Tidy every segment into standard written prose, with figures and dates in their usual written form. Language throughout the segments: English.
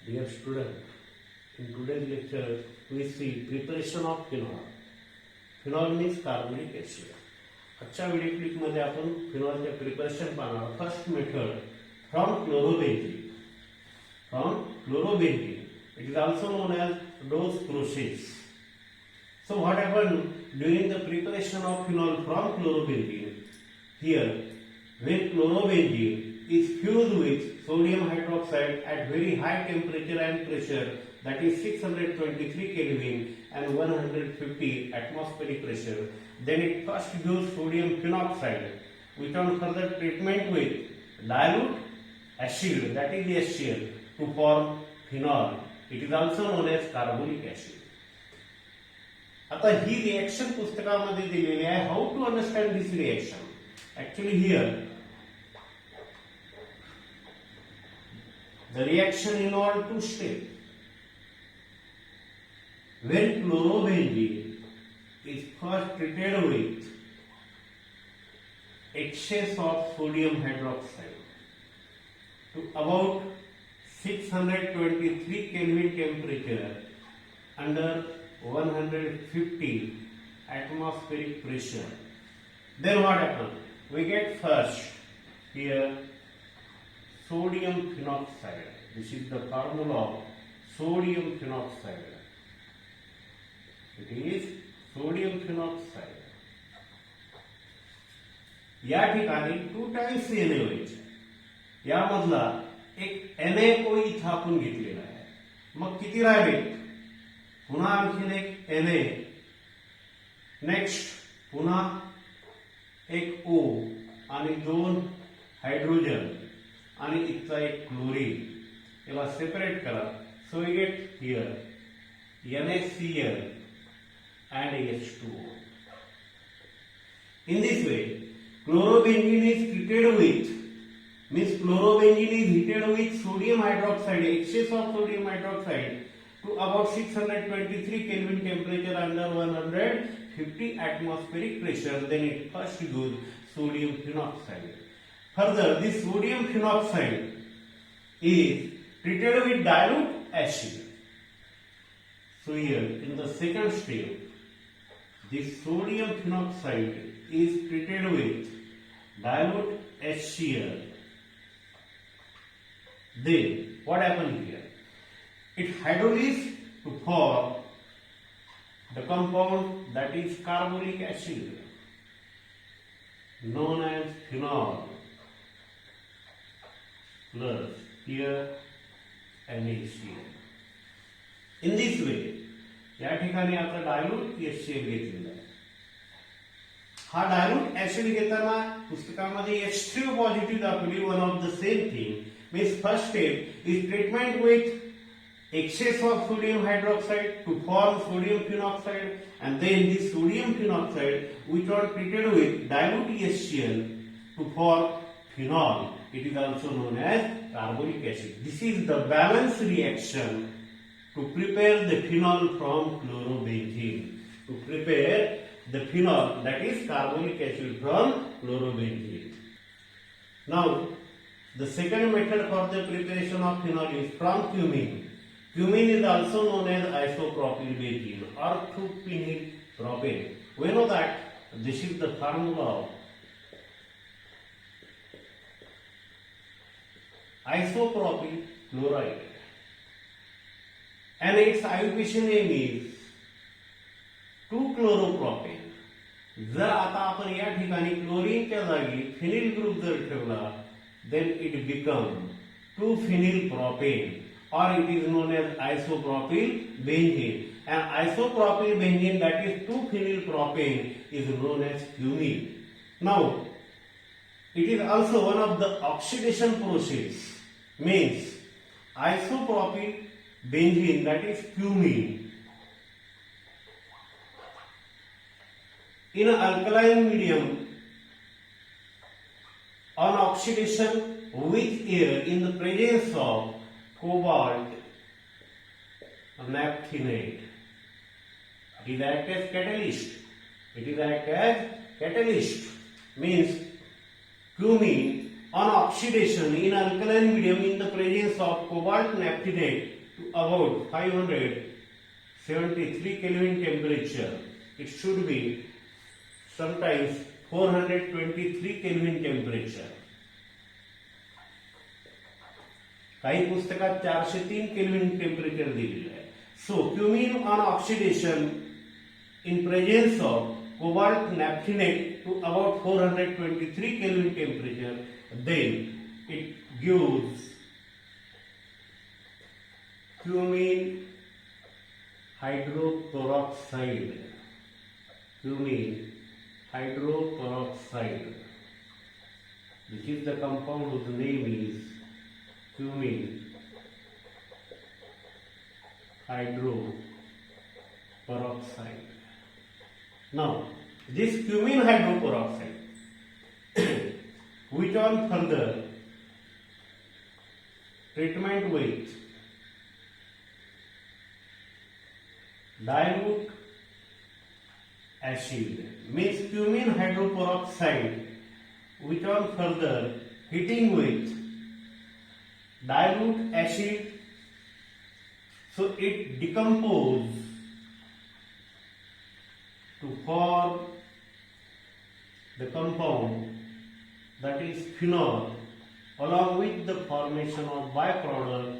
Dear student, in today's lecture we see preparation of phenol. Phenol means carbonic acid. आजच्या video clip मध्ये आपण फिनॉलचे preparation पाहणार. First method from chlorobenzene. From chlorobenzene, it is also known as dose process. So what happened during the preparation of phenol from chlorobenzene? Here, when chlorobenzene is fused with sodium hydroxide at very high temperature and pressure, that is 623 Kelvin and 150 atmospheric pressure, then it first gives sodium phenoxide, which on further treatment with dilute acid, that is HCl, to form phenol. It is also known as carbonic acid. आता ही reaction पुस्तकामध्ये दिलेली आहे. How to understand this reaction? Actually here the reaction involves two steps. When chlorobenzene is first treated with excess of sodium hydroxide to about 623 Kelvin temperature under 150 atmospheric pressure, then what happens? We get first here sodium phenoxide. This is the formula of sodium phenoxide. It is sodium phenoxide. या ठिकाणी 2 times NaOH. यामधला एक NaO इथं आपण घेतलेला आहे. मग किती राहिले? पुन्हा आणखीन एक Na, नेक्स्ट पुन्हा एक O आणि 2 हायड्रोजन आणि इथला एक क्लोरीन. याला सेपरेट करा. So we get here NaCl and H2O. In this way, chlorobenzene is treated with, means chlorobenzene is heated with sodium hydroxide, excess of sodium hydroxide, to about 623 Kelvin temperature under 150 atmospheric pressure. Then it first gives sodium phenoxide. Further, this sodium phenoxide is treated with dilute acid. So here in the second step, this sodium phenoxide is treated with dilute HCl. Then what happens here? It hydrolyzes to form the compound that is carbonic acid, known as phenol, plus here NaCl. In this way, या ठिकाणी आता dilute HCl घेतलेला आहे. हा dilute acid घेताना पुस्तकामध्ये H3O positive दाखवली. One of the same thing. Means first step is treatment with excess of sodium hydroxide to form sodium phenoxide, and then this sodium phenoxide which was treated with dilute HCl to form phenol. It is also known as carbonic acid. This is the balance reaction to prepare the phenol from chlorobenzene. To prepare the phenol, that is carbonic acid from chlorobenzene. Now, the second method for the preparation of phenol is from cumene. Cumene is also known as isopropyl benzene or 2-phenyl propane. We know that this is the formula of isopropyl chloride, and its IUPAC name is 2-chloropropane. जर आता आपण या ठिकाणी क्लोरीनच्या जागी phenyl group जर ठेवला, then it becomes 2-phenyl propane, or it is known as isopropyl benzene. And isopropyl benzene, that is 2-phenyl propane, is known as cumene. Now, it is also one of the oxidation process. Means isopropyl benzene, that is cumene, in an alkaline medium on oxidation with air in the presence of cobalt naphthenate. It is act as catalyst. It is act as catalyst. Means cumene on oxidation in alkaline medium in the presence of cobalt naphthenate to about 573 Kelvin temperature. It should be sometimes 423 Kelvin temperature. काही पुस्तकात 403 kelvin temperature दिलेलं आहे. So cumene on oxidation in presence of cobalt naphthenate to about 423 Kelvin temperature, then it gives cumene hydroperoxide. Cumene hydroperoxide. Which is the compound whose name is cumene hydroperoxide. Now, this cumene hydroperoxide, which on further treatment with dilute acid, means cumene hydroperoxide, which on further heating with dilute acid, so it decomposes to form the compound that is phenol, along with the formation of byproduct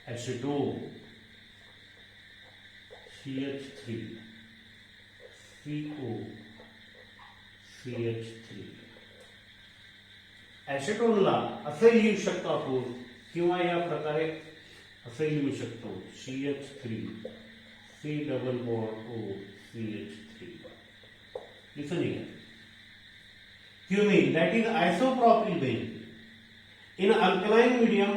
acetone, CH3, COCH3. ॲसिटोनला असे लिहू शकतो आपण किंवा या प्रकारे असे लिहू शकतो CH3 C double bond O CH3. Listen here. Cumene, that is isopropyl benzene, in alkaline medium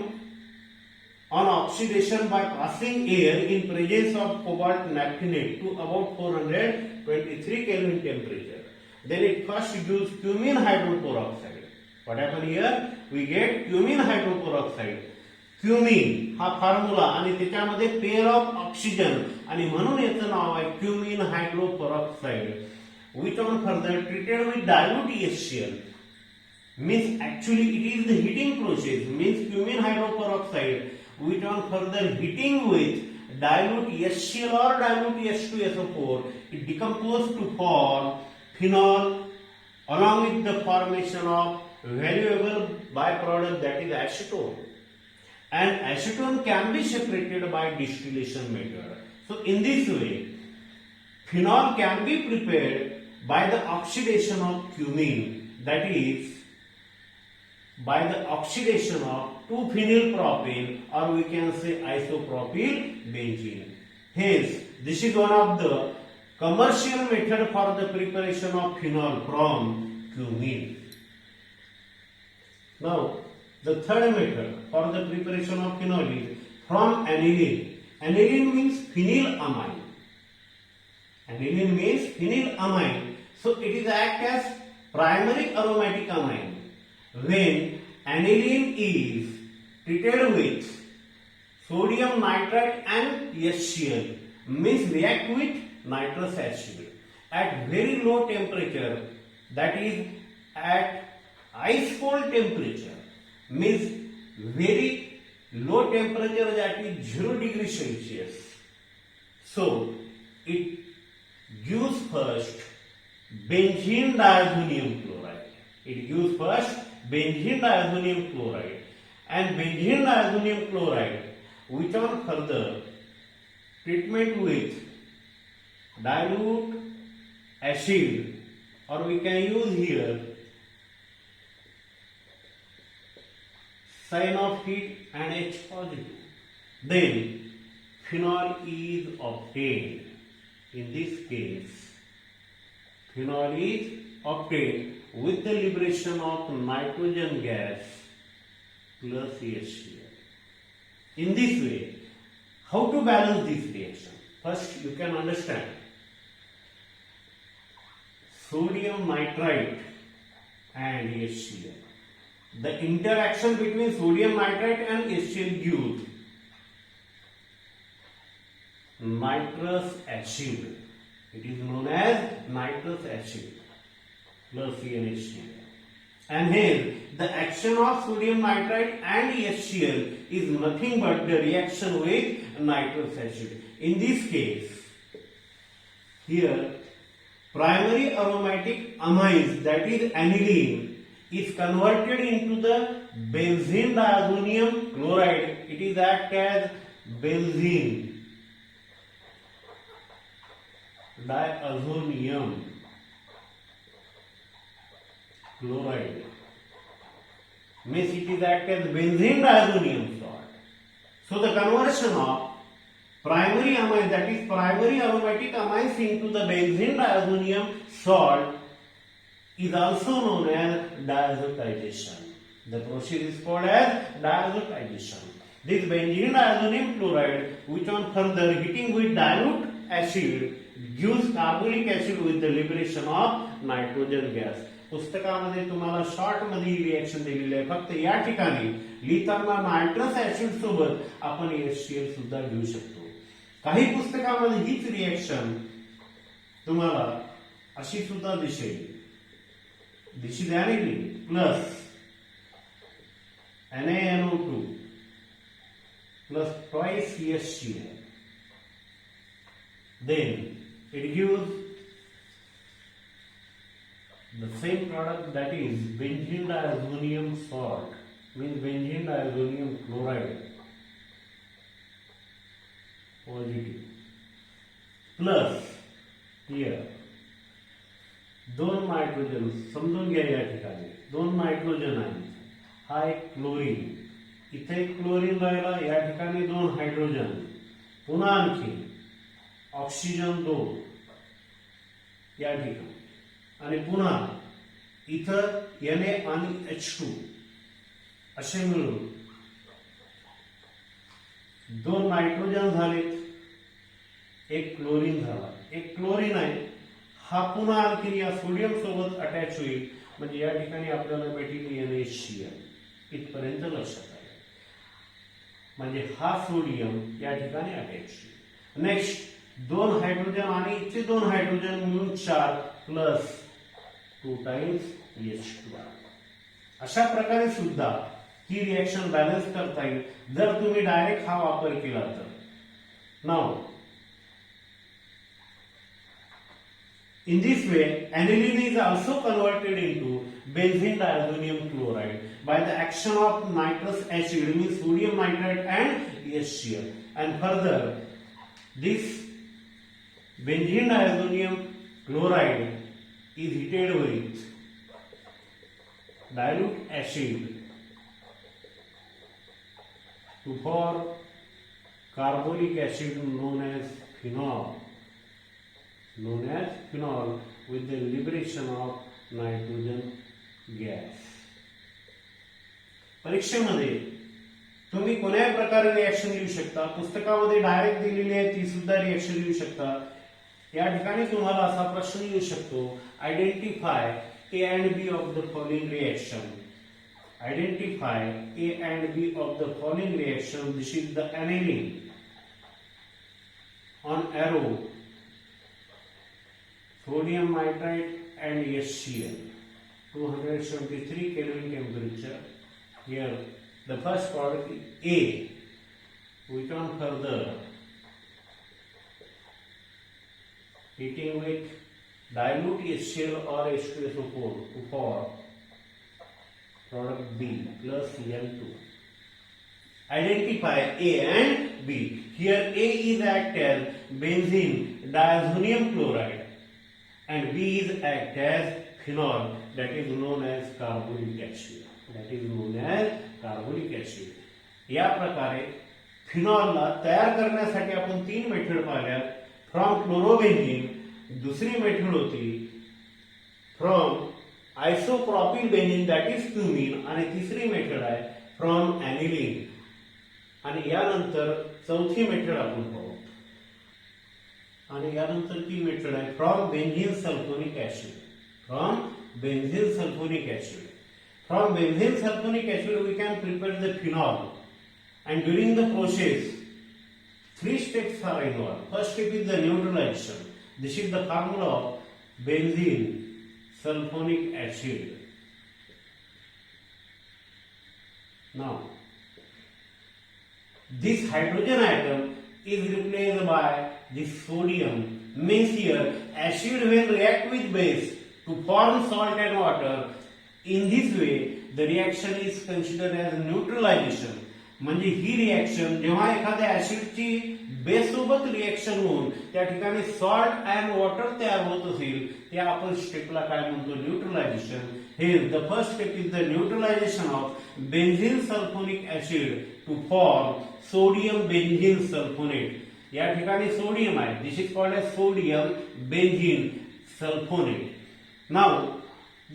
on oxidation by passing air in presence of cobalt naphthenate to about 423 Kelvin temperature. Then it first gives cumene hydroperoxide. What happened here? We get cumene hydroperoxide. Cumin हा formula आणि त्याच्यामध्ये pair of oxygen आणि म्हणून याचं नाव आहे cumin हायड्रोपेरॉक्साइड, which on further treated with dilute HCl, means actually it is the heating process, means cumene hydroperoxide which on further heating with dilute HCl or dilute H2SO4, it decomposes to form phenol along with the formation of valuable byproduct that is acetone. And acetone can be separated by distillation method. So in this way, phenol can be prepared by the oxidation of cumene, that is by the oxidation of 2-phenylpropane, or we can say isopropyl benzene. Hence, this is one of the commercial method for the preparation of phenol from cumene. Now, the third method for the preparation of phenol is from aniline. Aniline means phenylamine. Aniline means phenylamine. So it is act as primary aromatic amine. When aniline is treated with sodium nitrate and HCl, means react with nitrous acid at very low temperature, that is at ice cold temperature, means very low temperature, that is 0 degree Celsius. So it gives first benzene diazonium chloride. It gives first benzene diazonium chloride, and benzene diazonium chloride which on further treatment with dilute acid, or we can use here sign of heat and H positive, then phenol is obtained. In this case, phenol is obtained with the liberation of nitrogen gas plus HCl. In this way, how to balance this reaction? First, you can understand sodium nitrite and HCl. The interaction between sodium nitrate and HCl gives nitrous acid. It is known as nitrous acid plus CnHCl. and hence the action of sodium nitrite and HCl is nothing but the reaction with nitrous acid. In this case, here primary aromatic amines, that is aniline, is converted into the benzene diazonium chloride. It is act as benzene diazonium chloride. Means it is act as benzene diazonium salt. So the conversion of primary amines, that is primary aromatic amines, into the benzene diazonium salt is also known as diazotization. The process is called as diazotization. This benzene diazonium chloride, which on further heating with dilute acid, gives carbonic acid with the liberation of nitrogen gas. पुस्तकामध्ये तुम्हाला short मध्ये ही reaction दिलेली आहे. फक्त या ठिकाणी लिहिताना nitrous acid सोबत आपण HCl सुद्धा घेऊ शकतो. काही पुस्तकामध्ये हीच रिएक्शन तुम्हाला अशी सुद्धा दिसेल. This is aniline plus NaNO2 plus twice HCl. Then it gives the same product, that is benzene diazonium salt, means benzene diazonium chloride, positive, plus here दोन नायट्रोजन, समजून घ्या या ठिकाणी दोन नायट्रोजन आहे, हा एक क्लोरीन, इथे एक क्लोरीन राहिला, या ठिकाणी दोन हायड्रोजन, पुन्हा आणखी ऑक्सिजन 2 या ठिकाणी, आणि पुन्हा इथं Na आणि H2 असे मिळून दोन नायट्रोजन झालेत, एक क्लोरीन झाला, एक क्लोरीन आहे, हा पुन्हा आणखी या सोडियम सोबत अटॅच होईल, म्हणजे या ठिकाणी आपल्याला भेटेल NaCl. इथपर्यंत लक्षात आहे. म्हणजे हा सोडियम या ठिकाणी अटॅच होईल. नेक्स्ट दोन हायड्रोजन आणि इथे दोन हायड्रोजन मिळून 4 प्लस 2 टाइम्स H2. अशा प्रकारे सुद्धा ही रिएक्शन बॅलन्स करता येईल जर तुम्ही डायरेक्ट हा वापर केला तर. Now in this way, aniline is also converted into benzene diazonium chloride by the action of nitrous acid, means sodium nitrite and HCl. And further, this benzene diazonium chloride is heated with dilute acid to form carbonic acid known as phenol with the liberation of nitrogen gas. परीक्षेमध्ये तुम्ही कोणत्याही प्रकारे reaction लिहू शकता. पुस्तकामध्ये direct दिलेली आहे ती सुद्धा रिएक्शन लिहू शकता. या ठिकाणी तुम्हाला असा प्रश्न येऊ शकतो, identify A and B of the following reaction. Identify A and B of the following reaction. This is the aniline. On arrow, sodium nitrite and HCl, 273 Kelvin temperature. Here the first product is A, which on further heating with dilute HCl or H2SO4 to form product B plus Cl2. Identify A and B. Here A is act as benzene diazonium chloride and B is act as phenol, that is known as carbonic acid. That is known as carbonic acid. या प्रकारे फिनॉलला तयार करण्यासाठी आपण 3 method पाहिल्या. From क्लोरोबेन्झीन, दुसरी method होती from isopropyl benzene, that is cumin, आणि तिसरी मेथड आहे फ्रॉम ॲनिलीन. आणि यानंतर चौथी मेथड आपण पाहू, आणि यानंतर ती मेथड आहे from benzene sulphonic acid. From benzene sulphonic acid. From benzene sulfonic acid we can prepare the phenol, and during the process 3 steps are involved. First step is the neutralization. This is the formula of benzene sulfonic acid. Now, this hydrogen atom is replaced by this sodium. Means here, acid when react with base to form salt and water. In this way, the reaction is considered as neutralization. म्हणजे ही reaction जेव्हा एखाद्या ऍसिडची base सोबत reaction होऊन त्या ठिकाणी salt and water तयार होत असेल त्या आपण स्टेपला काय म्हणतो न्यूट्रलायझेशन. हे the first step is the neutralisation of benzene sulphonic acid to form sodium benzene sulphonate. या ठिकाणी सोडियम आहे. This is called as sodium benzene sulphonate. Now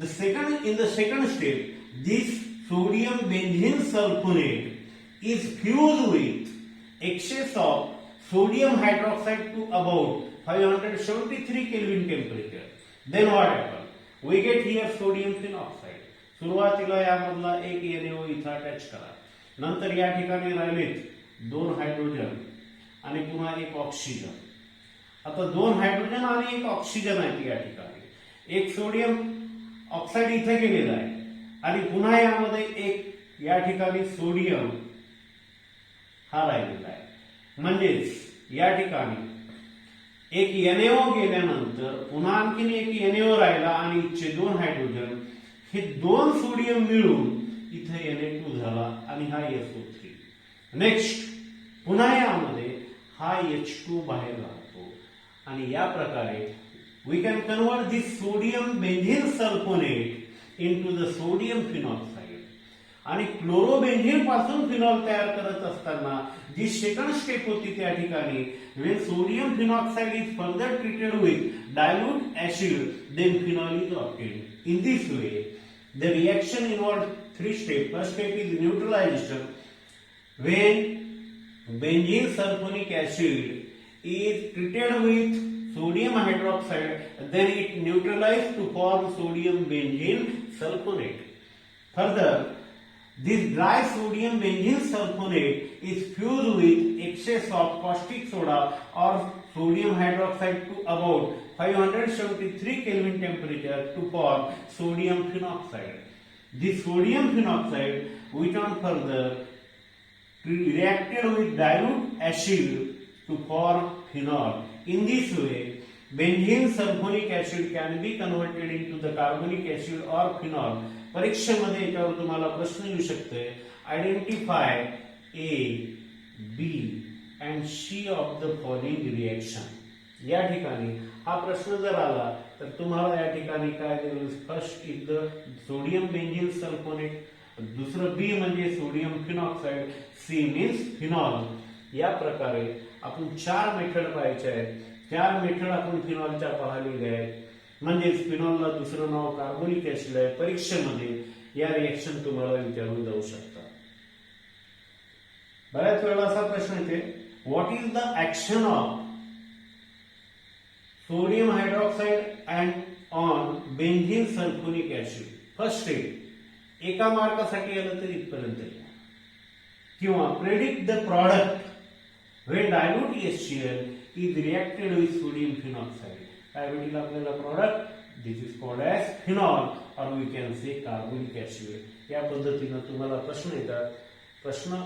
the second step this sodium benzene sulfonate is fused with excess of sodium hydroxide to about 573 Kelvin temperature. Then what happens? We get here sodium phenoxide. सुरुवातीला यामधला एक NaO इथं attach करा. नंतर या ठिकाणी राहिलेत 2 hydrogen आणि पुन्हा एक ऑक्सिजन. आता 2 हायड्रोजन आणि एक ऑक्सिजन आहे या ठिकाणी. एक सोडियम ऑक्साईड इथे गेलेला आहे आणि पुन्हा यामध्ये एक या ठिकाणी सोडियम हा राहिलेला आहे. म्हणजेच या ठिकाणी एक NaO गेल्यानंतर पुन्हा आणखीन एक NaO राहिला आणि इथचे 2 हायड्रोजन. हे 2 सोडियम मिळून इथे Na2 झाला आणि हा SO3. नेक्स्ट पुन्हा यामध्ये हा H2 बाहेर राहतो आणि या प्रकारे we can convert this sodium benzene sulphonate into the sodium phenoxide. आणि क्लोरोबेन्झीन पासून फिनॉल तयार करत असताना जी सेकंड स्टेप होती त्या ठिकाणी when sodium phenoxide is further treated with dilute acid then phenol is obtained. In this way the reaction involves 3 steps. First step is neutralization. When benzene sulfonic acid is treated with sodium hydroxide then it neutralizes to form sodium benzene sulfonate. Further, this dry sodium benzene sulfonate is fused with excess of caustic soda or sodium hydroxide to about 573 Kelvin temperature to form sodium phenoxide. This sodium phenoxide which on further reacted with dilute acid to form phenol. In this way, benzene sulfonic acid can be converted into the carbonic acid or phenol. परीक्षेमध्ये याच्यावर तुम्हाला प्रश्न येऊ शकते. Identify A, B and C of the following reaction. या ठिकाणी हा प्रश्न जर आला तर तुम्हाला या ठिकाणी काय देईल. First is the sodium benzene sulphonate. दुसरं B म्हणजे sodium phenoxide. C means phenol. या प्रकारे आपण 4 मेथड पाहायचे आहेत. 4 मेथड आपण फिनॉलच्या पाहिलेल्या आहेत. म्हणजेच फिनॉलला दुसरं नाव कार्बोनिक ऍसिड आहे. परीक्षेमध्ये या रिएक्शन तुम्हाला विचारले जाऊ शकतात. बऱ्याच वेळा असा प्रश्न येते what is the action of sodium hydroxide and on benzene sulphonic acid. First step एका मार्कासाठी आलं तर इथपर्यंत किंवा predict the product when dilute HCl is reacted with sodium phenoxide. काय भेटेल आपल्याला product. This is called as phenol or we can say carbonic acid. या पद्धतीने तुम्हाला प्रश्न येतात. प्रश्न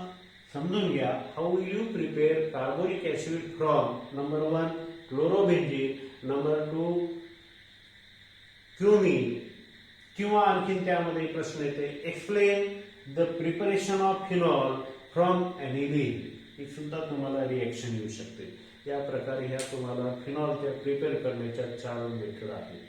समजून घ्या. How will you prepare carbonic acid from number 1 chlorobenzene, number 2 cumene. किंवा आणखीन त्यामध्ये प्रश्न येते explain the preparation of phenol from aniline. ही सुद्धा तुम्हाला रिएक्शन येऊ शकते. या प्रकारे ह्या तुम्हाला फिनॉलच्या प्रिपेअर करण्याच्या 4 मेथड आहेत.